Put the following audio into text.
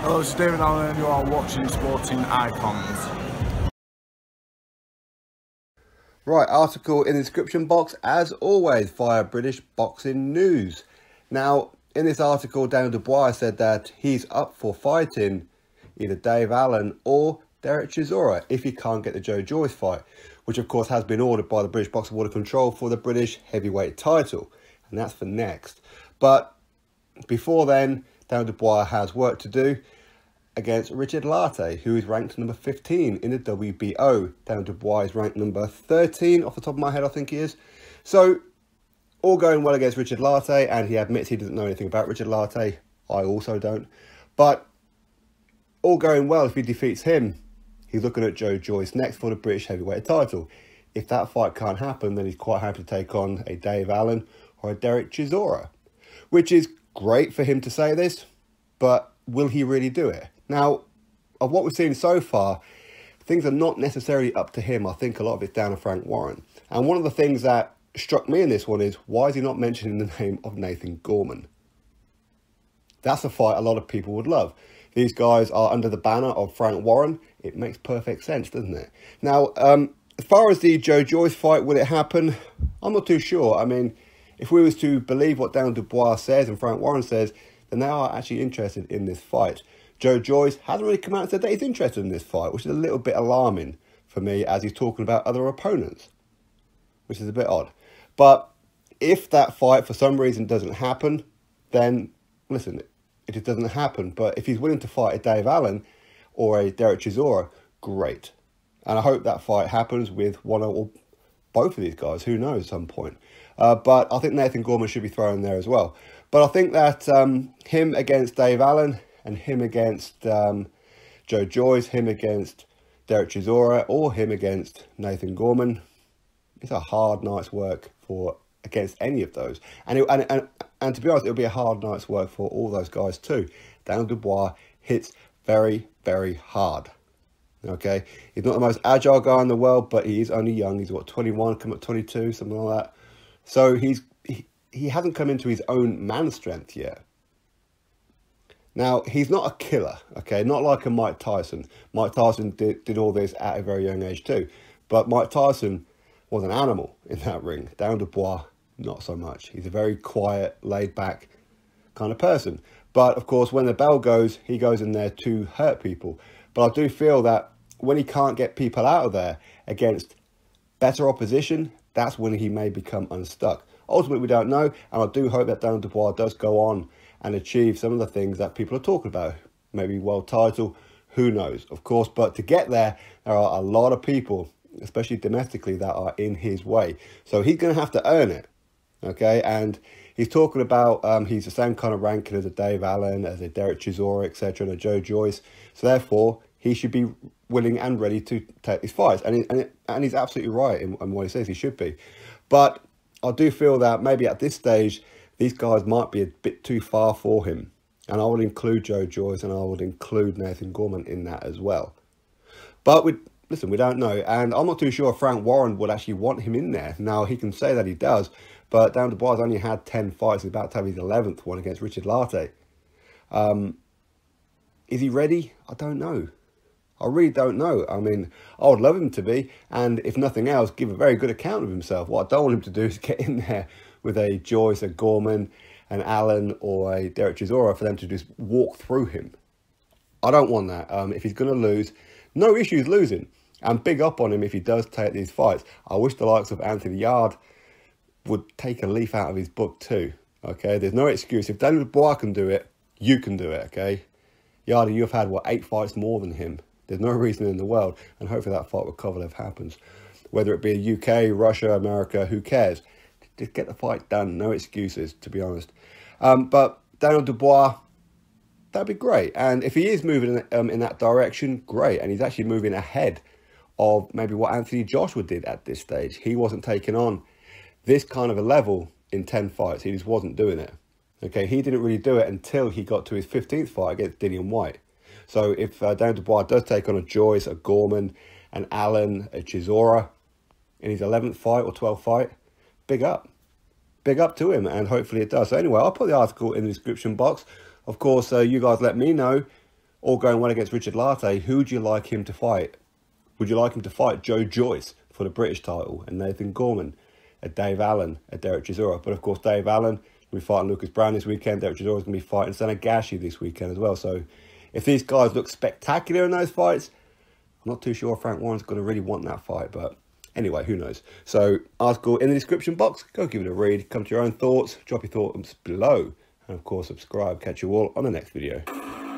Hello, it's David Allen and you are watching Sporting Icons. Right, article in the description box as always via British Boxing News. Now, in this article, Daniel Dubois said that he's up for fighting either Dave Allen or Dereck Chisora if he can't get the Joe Joyce fight, which of course has been ordered by the British Boxing Board of Control for the British heavyweight title, and that's for next. But before then, Daniel Dubois has work to do against Richard Lartey, who is ranked number 15 in the WBO. Daniel Dubois is ranked number 13 off the top of my head, I think he is. So, all going well against Richard Lartey, and he admits he doesn't know anything about Richard Lartey. I also don't. But all going well if he defeats him. He's looking at Joe Joyce next for the British heavyweight title. If that fight can't happen, then he's quite happy to take on a Dave Allen or a Dereck Chisora, which is great for him to say this, but will he really do it? Now, of what we've seen so far, things are not necessarily up to him. I think a lot of it's down to Frank Warren. And one of the things that struck me in this one is, why is he not mentioning the name of Nathan Gorman? That's a fight a lot of people would love. These guys are under the banner of Frank Warren. It makes perfect sense, doesn't it? Now, as far as the Joe Joyce fight, will it happen? I'm not too sure. I mean, if we was to believe what Daniel Dubois says and Frank Warren says, then they are actually interested in this fight. Joe Joyce hasn't really come out and said that he's interested in this fight, which is a little bit alarming for me as he's talking about other opponents, which is a bit odd. But if that fight for some reason doesn't happen, then listen, it just doesn't happen. But if he's willing to fight a Dave Allen or a Dereck Chisora, great. And I hope that fight happens with one or both of these guys. Who knows at some point. But I think Nathan Gorman should be thrown there as well. But I think that him against Dave Allen and him against Joe Joyce, him against Dereck Chisora, or him against Nathan Gorman, it's a hard night's work for against any of those. And to be honest, it'll be a hard night's work for all those guys too. Daniel Dubois hits very, very hard. Okay, he's not the most agile guy in the world, but he is only young. He's what, 21, come up 22, something like that. So he hasn't come into his own man strength yet. Now, he's not a killer, okay? Not like a Mike Tyson. Mike Tyson did all this at a very young age too. But Mike Tyson was an animal in that ring. Daniel Dubois, not so much. He's a very quiet, laid-back kind of person. But, of course, when the bell goes, he goes in there to hurt people. But I do feel that when he can't get people out of there against better opposition, that's when he may become unstuck. Ultimately, we don't know. And I do hope that Daniel Dubois does go on and achieve some of the things that people are talking about. Maybe world title, who knows, of course. But to get there, there are a lot of people, especially domestically, that are in his way. So he's going to have to earn it, okay? And he's talking about he's the same kind of ranking as a Dave Allen, as a Dereck Chisora, etc., and a Joe Joyce. So therefore, he should be willing and ready to take these fights. And he's absolutely right in what he says he should be. But I do feel that maybe at this stage, these guys might be a bit too far for him. And I would include Joe Joyce and I would include Nathan Gorman in that as well. But listen, we don't know. And I'm not too sure if Frank Warren would actually want him in there. Now, he can say that he does. But Daniel Dubois has only had 10 fights. He's about to have his 11th one against Richard Lartey. Is he ready? I don't know. I really don't know. I mean, I would love him to be. And if nothing else, give a very good account of himself. What I don't want him to do is get in there with a Joyce, a Gorman, an Allen, or a Dereck Chisora for them to just walk through him. I don't want that. If he's going to lose, no issues losing. And big up on him if he does take these fights. I wish the likes of Anthony Yard would take a leaf out of his book too. Okay, there's no excuse. If Daniel Dubois can do it, you can do it, okay? Yardy, you've had, what, 8 fights more than him. There's no reason in the world. And hopefully that fight with Kovalev happens. Whether it be UK, Russia, America, who cares? Just get the fight done. No excuses, to be honest. But Daniel Dubois, that'd be great. And if he is moving in that direction, great. And he's actually moving ahead of maybe what Anthony Joshua did at this stage. He wasn't taking on this kind of a level in 10 fights. He just wasn't doing it. Okay, he didn't really do it until he got to his 15th fight against Dillian Whyte. So if Daniel Dubois does take on a Joyce, a Gorman, an Allen, a Chisora in his 11th fight or 12th fight, big up. Big up to him, and hopefully it does. So anyway, I'll put the article in the description box. Of course, you guys let me know all going well against Richard Lartey. Who would you like him to fight? Would you like him to fight Joe Joyce for the British title, and Nathan Gorman, a Dave Allen, a Dereck Chisora? But of course, Dave Allen will be fighting Lucas Browne this weekend. Dereck Chisora is going to be fighting Sanagashi this weekend as well. So if these guys look spectacular in those fights, I'm not too sure Frank Warren's going to really want that fight, but anyway, who knows? So, article in the description box. Go give it a read. Come to your own thoughts. Drop your thoughts below. And, of course, subscribe. Catch you all on the next video.